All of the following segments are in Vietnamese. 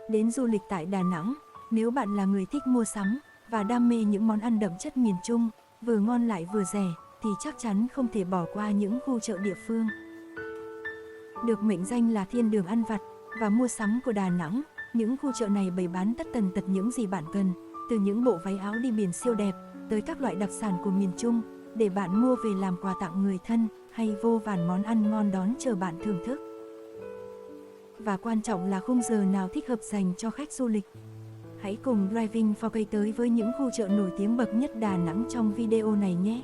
Đến du lịch tại Đà Nẵng, nếu bạn là người thích mua sắm và đam mê những món ăn đậm chất miền Trung, vừa ngon lại vừa rẻ, thì chắc chắn không thể bỏ qua những khu chợ địa phương. Được mệnh danh là thiên đường ăn vặt và mua sắm của Đà Nẵng, những khu chợ này bày bán tất tần tật những gì bạn cần, từ những bộ váy áo đi biển siêu đẹp tới các loại đặc sản của miền Trung, để bạn mua về làm quà tặng người thân hay vô vàn món ăn ngon đón chờ bạn thưởng thức. Và quan trọng là khung giờ nào thích hợp dành cho khách du lịch. Hãy cùng Driving 4K tới với những khu chợ nổi tiếng bậc nhất Đà Nẵng trong video này nhé.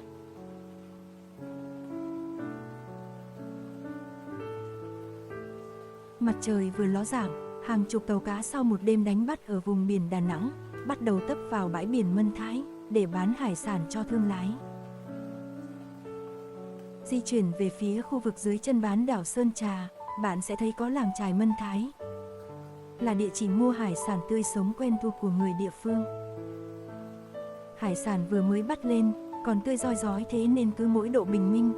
Mặt trời vừa ló dạng, hàng chục tàu cá sau một đêm đánh bắt ở vùng biển Đà Nẵng bắt đầu tấp vào bãi biển Mân Thái để bán hải sản cho thương lái. Di chuyển về phía khu vực dưới chân bán đảo Sơn Trà, bạn sẽ thấy có làng chài Mân Thái, là địa chỉ mua hải sản tươi sống quen thuộc của người địa phương. Hải sản vừa mới bắt lên, còn tươi rói rói, thế nên cứ mỗi độ bình minh,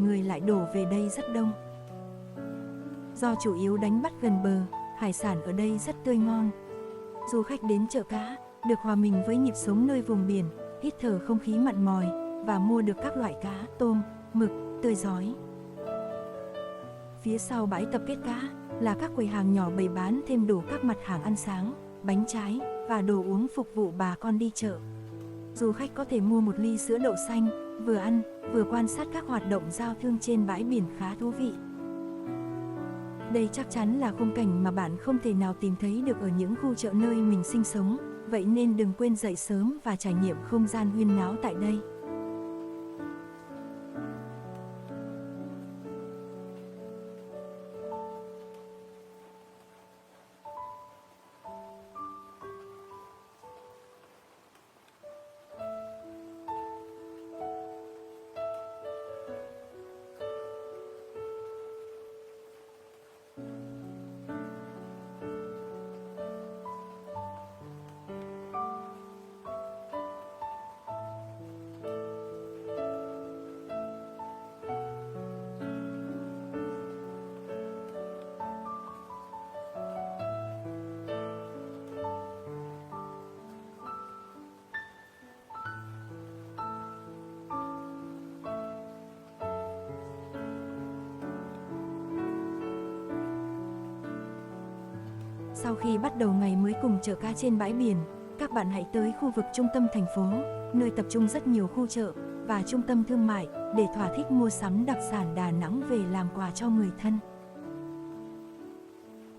người lại đổ về đây rất đông. Do chủ yếu đánh bắt gần bờ, hải sản ở đây rất tươi ngon. Du khách đến chợ cá, được hòa mình với nhịp sống nơi vùng biển, hít thở không khí mặn mòi và mua được các loại cá, tôm, mực tươi rói. Phía sau bãi tập kết cá là các quầy hàng nhỏ bày bán thêm đủ các mặt hàng ăn sáng, bánh trái và đồ uống phục vụ bà con đi chợ. Du khách có thể mua một ly sữa đậu xanh, vừa ăn, vừa quan sát các hoạt động giao thương trên bãi biển khá thú vị. Đây chắc chắn là khung cảnh mà bạn không thể nào tìm thấy được ở những khu chợ nơi mình sinh sống, vậy nên đừng quên dậy sớm và trải nghiệm không gian huyên náo tại đây. Sau khi bắt đầu ngày mới cùng chợ cá trên bãi biển, các bạn hãy tới khu vực trung tâm thành phố, nơi tập trung rất nhiều khu chợ và trung tâm thương mại để thỏa thích mua sắm đặc sản Đà Nẵng về làm quà cho người thân.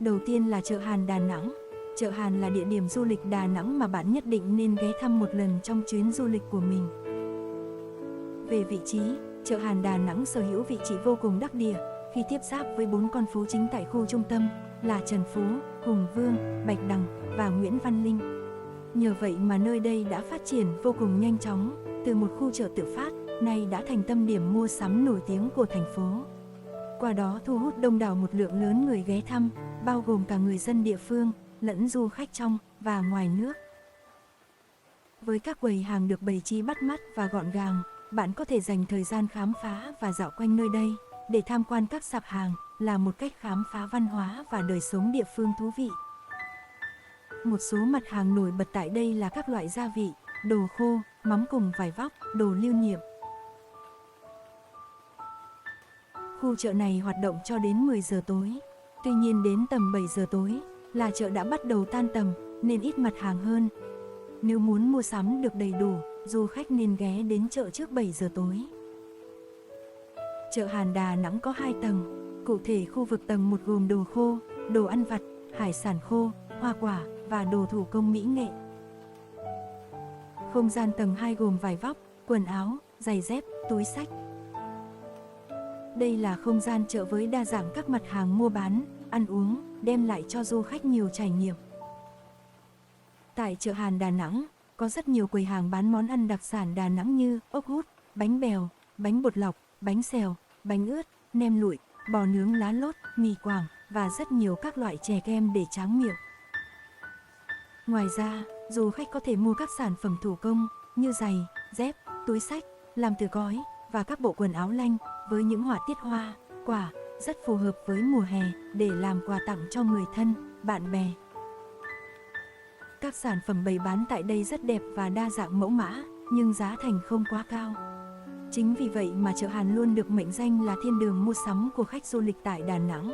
Đầu tiên là chợ Hàn Đà Nẵng. Chợ Hàn là địa điểm du lịch Đà Nẵng mà bạn nhất định nên ghé thăm một lần trong chuyến du lịch của mình. Về vị trí, chợ Hàn Đà Nẵng sở hữu vị trí vô cùng đắc địa khi tiếp giáp với 4 con phố chính tại khu trung tâm là Trần Phú, Hùng Vương, Bạch Đằng và Nguyễn Văn Linh. Nhờ vậy mà nơi đây đã phát triển vô cùng nhanh chóng, từ một khu chợ tự phát, nay đã thành tâm điểm mua sắm nổi tiếng của thành phố. Qua đó thu hút đông đảo một lượng lớn người ghé thăm, bao gồm cả người dân địa phương, lẫn du khách trong và ngoài nước. Với các quầy hàng được bày trí bắt mắt và gọn gàng, bạn có thể dành thời gian khám phá và dạo quanh nơi đây, để tham quan các sạp hàng là một cách khám phá văn hóa và đời sống địa phương thú vị. Một số mặt hàng nổi bật tại đây là các loại gia vị, đồ khô, mắm cùng vải vóc, đồ lưu niệm. Khu chợ này hoạt động cho đến 10 giờ tối. Tuy nhiên đến tầm 7 giờ tối là chợ đã bắt đầu tan tầm nên ít mặt hàng hơn. Nếu muốn mua sắm được đầy đủ, du khách nên ghé đến chợ trước 7 giờ tối. Chợ Hàn Đà Nẵng có 2 tầng. Cụ thể khu vực tầng 1 gồm đồ khô, đồ ăn vặt, hải sản khô, hoa quả và đồ thủ công mỹ nghệ. Không gian tầng 2 gồm vải vóc, quần áo, giày dép, túi xách. Đây là không gian chợ với đa dạng các mặt hàng mua bán, ăn uống, đem lại cho du khách nhiều trải nghiệm. Tại chợ Hàn Đà Nẵng, có rất nhiều quầy hàng bán món ăn đặc sản Đà Nẵng như ốc hút, bánh bèo, bánh bột lọc, bánh xèo, bánh ướt, nem lụi, bò nướng lá lốt, mì Quảng và rất nhiều các loại chè kem để tráng miệng. Ngoài ra, du khách có thể mua các sản phẩm thủ công như giày, dép, túi xách, làm từ gói và các bộ quần áo lanh với những họa tiết hoa, quả rất phù hợp với mùa hè để làm quà tặng cho người thân, bạn bè. Các sản phẩm bày bán tại đây rất đẹp và đa dạng mẫu mã, nhưng giá thành không quá cao. Chính vì vậy mà chợ Hàn luôn được mệnh danh là thiên đường mua sắm của khách du lịch tại Đà Nẵng.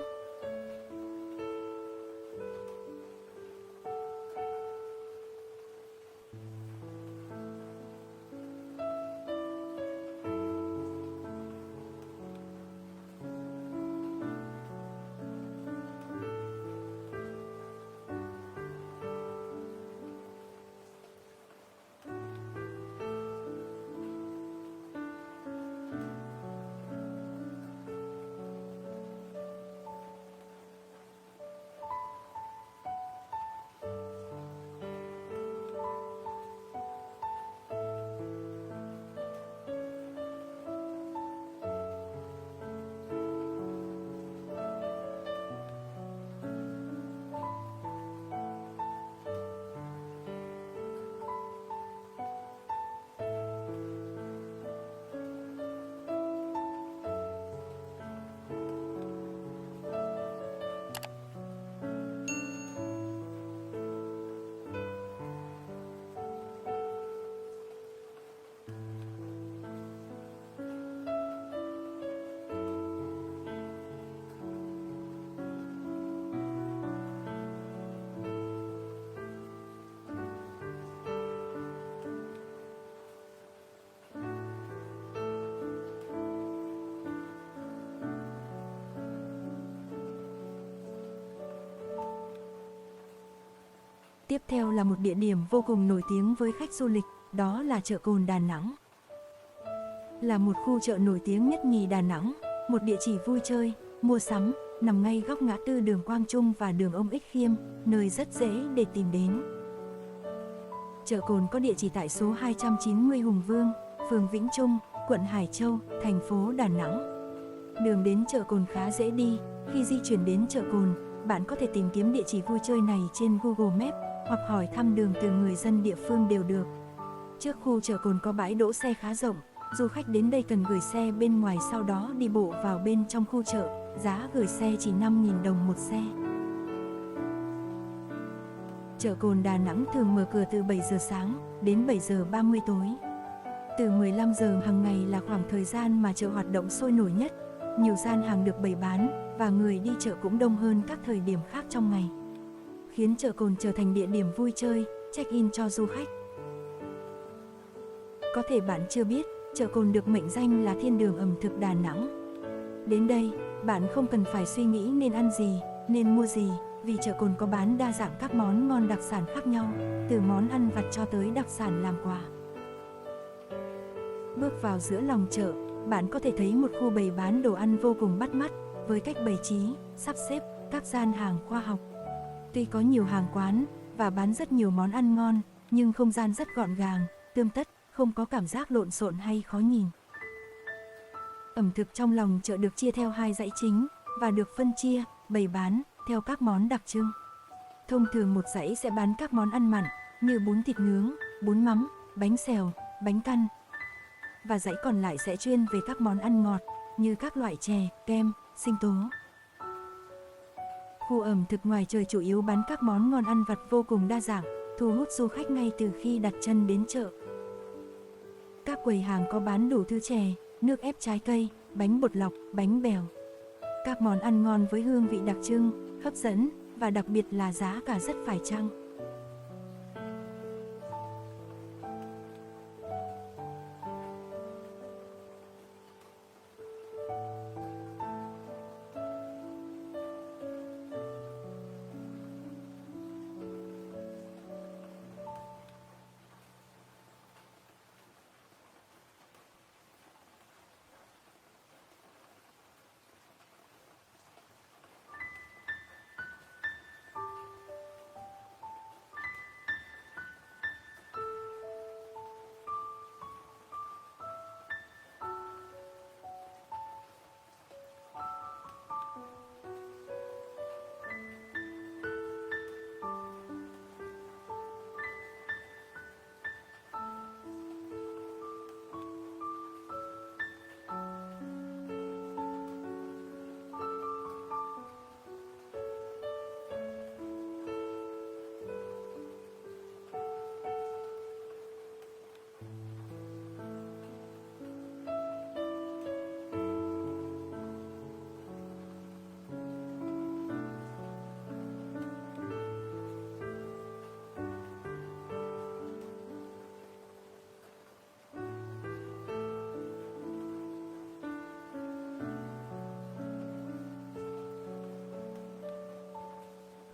Tiếp theo là một địa điểm vô cùng nổi tiếng với khách du lịch, đó là chợ Cồn Đà Nẵng. Là một khu chợ nổi tiếng nhất nhì Đà Nẵng, một địa chỉ vui chơi, mua sắm, nằm ngay góc ngã tư đường Quang Trung và đường Ông Ích Khiêm, nơi rất dễ để tìm đến. Chợ Cồn có địa chỉ tại số 290 Hùng Vương, phường Vĩnh Trung, quận Hải Châu, thành phố Đà Nẵng. Đường đến chợ Cồn khá dễ đi, khi di chuyển đến chợ Cồn, bạn có thể tìm kiếm địa chỉ vui chơi này trên Google Maps hoặc hỏi thăm đường từ người dân địa phương đều được. Trước khu chợ Cồn có bãi đỗ xe khá rộng, du khách đến đây cần gửi xe bên ngoài sau đó đi bộ vào bên trong khu chợ, giá gửi xe chỉ 5.000 đồng một xe. Chợ Cồn Đà Nẵng thường mở cửa từ 7 giờ sáng đến 7 giờ 30 tối. Từ 15 giờ hàng ngày là khoảng thời gian mà chợ hoạt động sôi nổi nhất, nhiều gian hàng được bày bán và người đi chợ cũng đông hơn các thời điểm khác trong ngày, khiến chợ Cồn trở thành địa điểm vui chơi, check-in cho du khách. Có thể bạn chưa biết, chợ Cồn được mệnh danh là thiên đường ẩm thực Đà Nẵng. Đến đây, bạn không cần phải suy nghĩ nên ăn gì, nên mua gì, vì chợ Cồn có bán đa dạng các món ngon đặc sản khác nhau, từ món ăn vặt cho tới đặc sản làm quà. Bước vào giữa lòng chợ, bạn có thể thấy một khu bày bán đồ ăn vô cùng bắt mắt, với cách bày trí, sắp xếp các gian hàng khoa học. Tuy có nhiều hàng quán và bán rất nhiều món ăn ngon, nhưng không gian rất gọn gàng, tươm tất, không có cảm giác lộn xộn hay khó nhìn. Ẩm thực trong lòng chợ được chia theo 2 dãy chính và được phân chia, bày bán theo các món đặc trưng. Thông thường một dãy sẽ bán các món ăn mặn như bún thịt nướng, bún mắm, bánh xèo, bánh căn. Và dãy còn lại sẽ chuyên về các món ăn ngọt như các loại chè, kem, sinh tố. Khu ẩm thực ngoài trời chủ yếu bán các món ngon ăn vặt vô cùng đa dạng, thu hút du khách ngay từ khi đặt chân đến chợ. Các quầy hàng có bán đủ thứ chè, nước ép trái cây, bánh bột lọc, bánh bèo. Các món ăn ngon với hương vị đặc trưng, hấp dẫn và đặc biệt là giá cả rất phải chăng.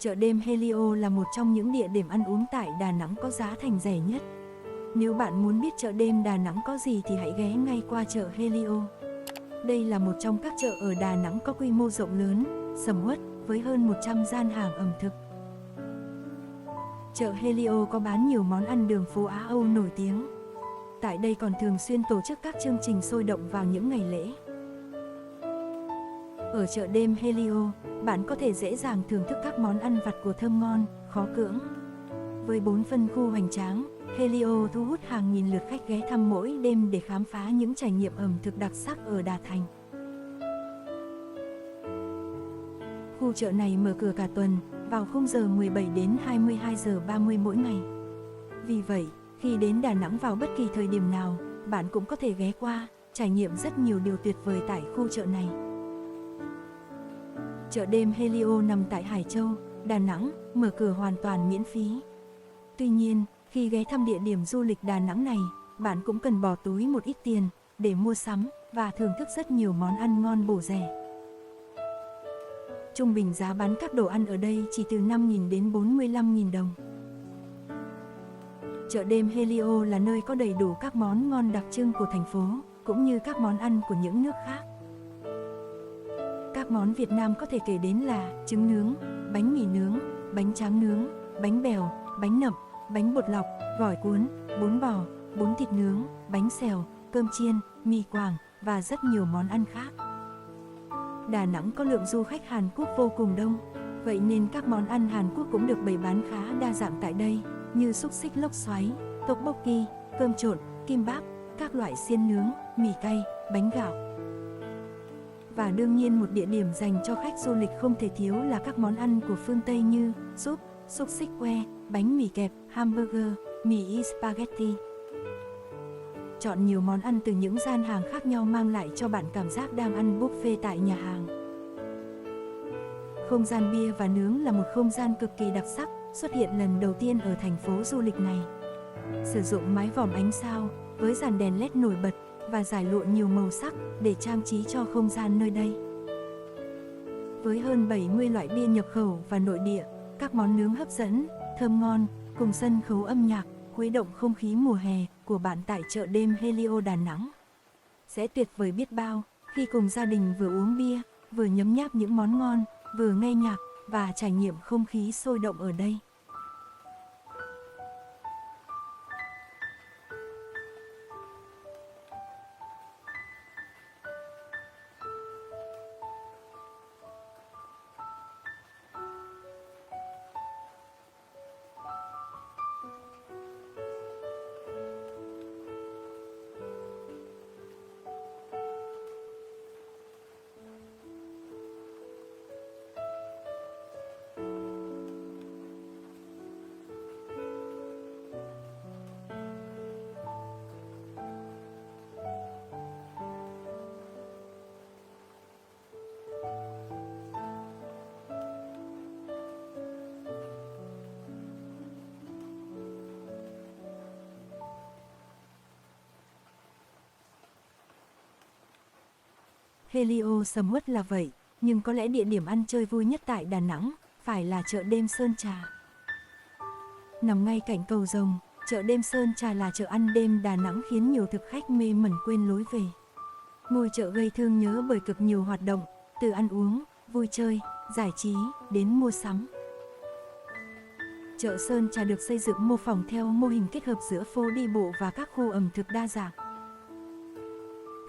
Chợ đêm Helio là một trong những địa điểm ăn uống tại Đà Nẵng có giá thành rẻ nhất. Nếu bạn muốn biết chợ đêm Đà Nẵng có gì thì hãy ghé ngay qua chợ Helio. Đây là một trong các chợ ở Đà Nẵng có quy mô rộng lớn, sầm uất, với hơn 100 gian hàng ẩm thực. Chợ Helio có bán nhiều món ăn đường phố Á Âu nổi tiếng. Tại đây còn thường xuyên tổ chức các chương trình sôi động vào những ngày lễ. Ở chợ đêm Helio, bạn có thể dễ dàng thưởng thức các món ăn vặt của thơm ngon, khó cưỡng. Với 4 phân khu hoành tráng, Helio thu hút hàng nghìn lượt khách ghé thăm mỗi đêm để khám phá những trải nghiệm ẩm thực đặc sắc ở Đà Thành. Khu chợ này mở cửa cả tuần, vào khung giờ 17 đến 22 giờ 30 mỗi ngày. Vì vậy, khi đến Đà Nẵng vào bất kỳ thời điểm nào, bạn cũng có thể ghé qua, trải nghiệm rất nhiều điều tuyệt vời tại khu chợ này. Chợ đêm Helio nằm tại Hải Châu, Đà Nẵng, mở cửa hoàn toàn miễn phí. Tuy nhiên, khi ghé thăm địa điểm du lịch Đà Nẵng này, bạn cũng cần bỏ túi một ít tiền để mua sắm và thưởng thức rất nhiều món ăn ngon bổ rẻ. Trung bình giá bán các đồ ăn ở đây chỉ từ 5.000 đến 45.000 đồng. Chợ đêm Helio là nơi có đầy đủ các món ngon đặc trưng của thành phố, cũng như các món ăn của những nước khác. Các món Việt Nam có thể kể đến là trứng nướng, bánh mì nướng, bánh tráng nướng, bánh bèo, bánh nậm, bánh bột lọc, gỏi cuốn, bún bò, bún thịt nướng, bánh xèo, cơm chiên, mì Quảng và rất nhiều món ăn khác. Đà Nẵng có lượng du khách Hàn Quốc vô cùng đông, vậy nên các món ăn Hàn Quốc cũng được bày bán khá đa dạng tại đây, như xúc xích lốc xoáy, tteokbokki, cơm trộn, kimbap, các loại xiên nướng, mì cay, bánh gạo. Và đương nhiên một địa điểm dành cho khách du lịch không thể thiếu là các món ăn của phương Tây như súp, xúc xích que, bánh mì kẹp, hamburger, mì spaghetti. Chọn nhiều món ăn từ những gian hàng khác nhau mang lại cho bạn cảm giác đang ăn buffet tại nhà hàng. Không gian bia và nướng là một không gian cực kỳ đặc sắc, xuất hiện lần đầu tiên ở thành phố du lịch này. Sử dụng mái vòm ánh sao, với dàn đèn LED nổi bật và giải lụa nhiều màu sắc để trang trí cho không gian nơi đây. Với hơn 70 loại bia nhập khẩu và nội địa, các món nướng hấp dẫn, thơm ngon, cùng sân khấu âm nhạc, khuấy động không khí mùa hè của bạn tại chợ đêm Helio Đà Nẵng. Sẽ tuyệt vời biết bao khi cùng gia đình vừa uống bia, vừa nhấm nháp những món ngon, vừa nghe nhạc và trải nghiệm không khí sôi động ở đây. Helio sầm uất là vậy, nhưng có lẽ địa điểm ăn chơi vui nhất tại Đà Nẵng phải là chợ đêm Sơn Trà. Nằm ngay cạnh cầu Rồng, chợ đêm Sơn Trà là chợ ăn đêm Đà Nẵng khiến nhiều thực khách mê mẩn quên lối về. Ngôi chợ gây thương nhớ bởi cực nhiều hoạt động, từ ăn uống, vui chơi, giải trí đến mua sắm. Chợ Sơn Trà được xây dựng mô phỏng theo mô hình kết hợp giữa phố đi bộ và các khu ẩm thực đa dạng.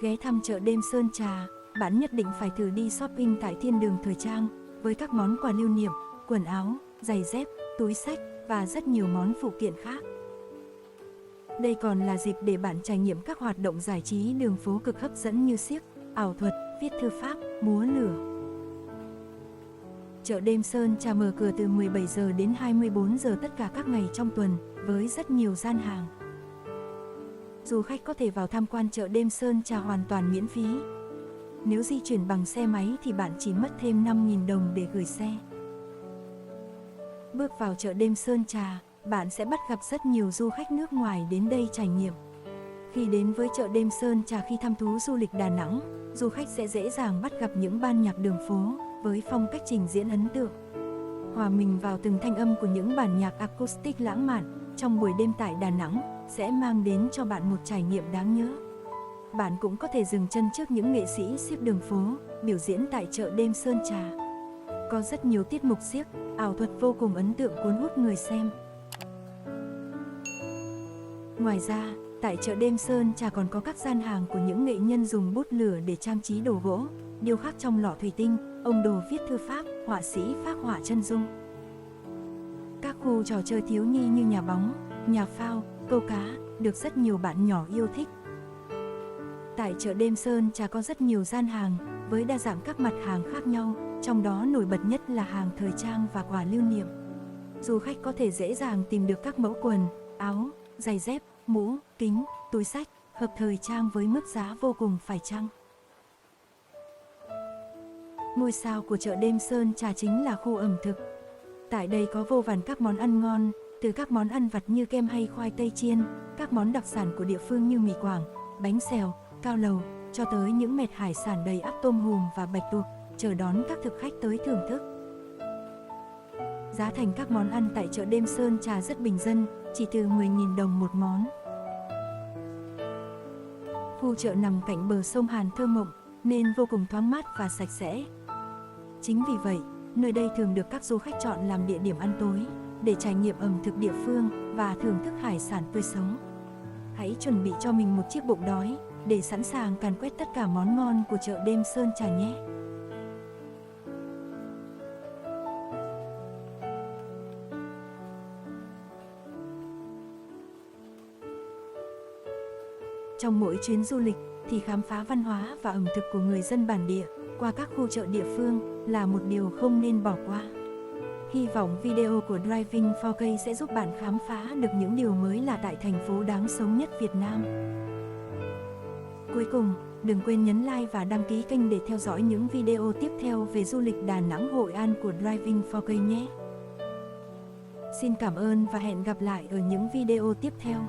Ghé thăm chợ đêm Sơn Trà, bạn nhất định phải thử đi shopping tại thiên đường thời trang, với các món quà lưu niệm, quần áo, giày dép, túi xách và rất nhiều món phụ kiện khác. Đây còn là dịp để bạn trải nghiệm các hoạt động giải trí đường phố cực hấp dẫn như xiếc, ảo thuật, viết thư pháp, múa lửa. Chợ đêm Sơn Trà mở cửa từ 17 giờ đến 24 giờ tất cả các ngày trong tuần, với rất nhiều gian hàng. Du khách có thể vào tham quan chợ đêm Sơn Trà hoàn toàn miễn phí. Nếu di chuyển bằng xe máy thì bạn chỉ mất thêm 5.000 đồng để gửi xe. Bước vào chợ đêm Sơn Trà, bạn sẽ bắt gặp rất nhiều du khách nước ngoài đến đây trải nghiệm. Khi đến với chợ đêm Sơn Trà khi thăm thú du lịch Đà Nẵng, du khách sẽ dễ dàng bắt gặp những ban nhạc đường phố với phong cách trình diễn ấn tượng. hòa mình vào từng thanh âm của những bản nhạc acoustic lãng mạn trong buổi đêm tại Đà Nẵng sẽ mang đến cho bạn một trải nghiệm đáng nhớ. Bạn cũng có thể dừng chân trước những nghệ sĩ xiếc đường phố, biểu diễn tại chợ đêm Sơn Trà. Có rất nhiều tiết mục xiếc, ảo thuật vô cùng ấn tượng cuốn hút người xem. Ngoài ra, tại chợ đêm Sơn Trà còn có các gian hàng của những nghệ nhân dùng bút lửa để trang trí đồ gỗ, điêu khắc trong lọ thủy tinh, ông đồ viết thư pháp, họa sĩ phác họa chân dung. Các khu trò chơi thiếu nhi như nhà bóng, nhà phao, câu cá được rất nhiều bạn nhỏ yêu thích. Tại chợ đêm Sơn Trà có rất nhiều gian hàng với đa dạng các mặt hàng khác nhau, trong đó nổi bật nhất là hàng thời trang và quà lưu niệm. Du khách có thể dễ dàng tìm được các mẫu quần, áo, giày dép, mũ, kính, túi xách, hộp thời trang với mức giá vô cùng phải chăng. Ngôi sao của chợ đêm Sơn Trà chính là khu ẩm thực. Tại đây có vô vàn các món ăn ngon, từ các món ăn vặt như kem hay khoai tây chiên, các món đặc sản của địa phương như mì Quảng, bánh xèo, cao lầu, cho tới những mẹt hải sản đầy ắp tôm hùm và bạch tuộc, chờ đón các thực khách tới thưởng thức. Giá thành các món ăn tại chợ đêm Sơn Trà rất bình dân, chỉ từ 10.000 đồng một món. Khu chợ nằm cạnh bờ sông Hàn thơ mộng, nên vô cùng thoáng mát và sạch sẽ. Chính vì vậy, nơi đây thường được các du khách chọn làm địa điểm ăn tối, để trải nghiệm ẩm thực địa phương và thưởng thức hải sản tươi sống. Hãy chuẩn bị cho mình một chiếc bụng đói, để sẵn sàng càn quét tất cả món ngon của chợ đêm Sơn Trà nhé. Trong mỗi chuyến du lịch thì khám phá văn hóa và ẩm thực của người dân bản địa qua các khu chợ địa phương là một điều không nên bỏ qua. Hy vọng video của Driving 4K sẽ giúp bạn khám phá được những điều mới lạ tại thành phố đáng sống nhất Việt Nam. Cuối cùng, đừng quên nhấn like và đăng ký kênh để theo dõi những video tiếp theo về du lịch Đà Nẵng Hội An của Driving 4K nhé. Xin cảm ơn và hẹn gặp lại ở những video tiếp theo.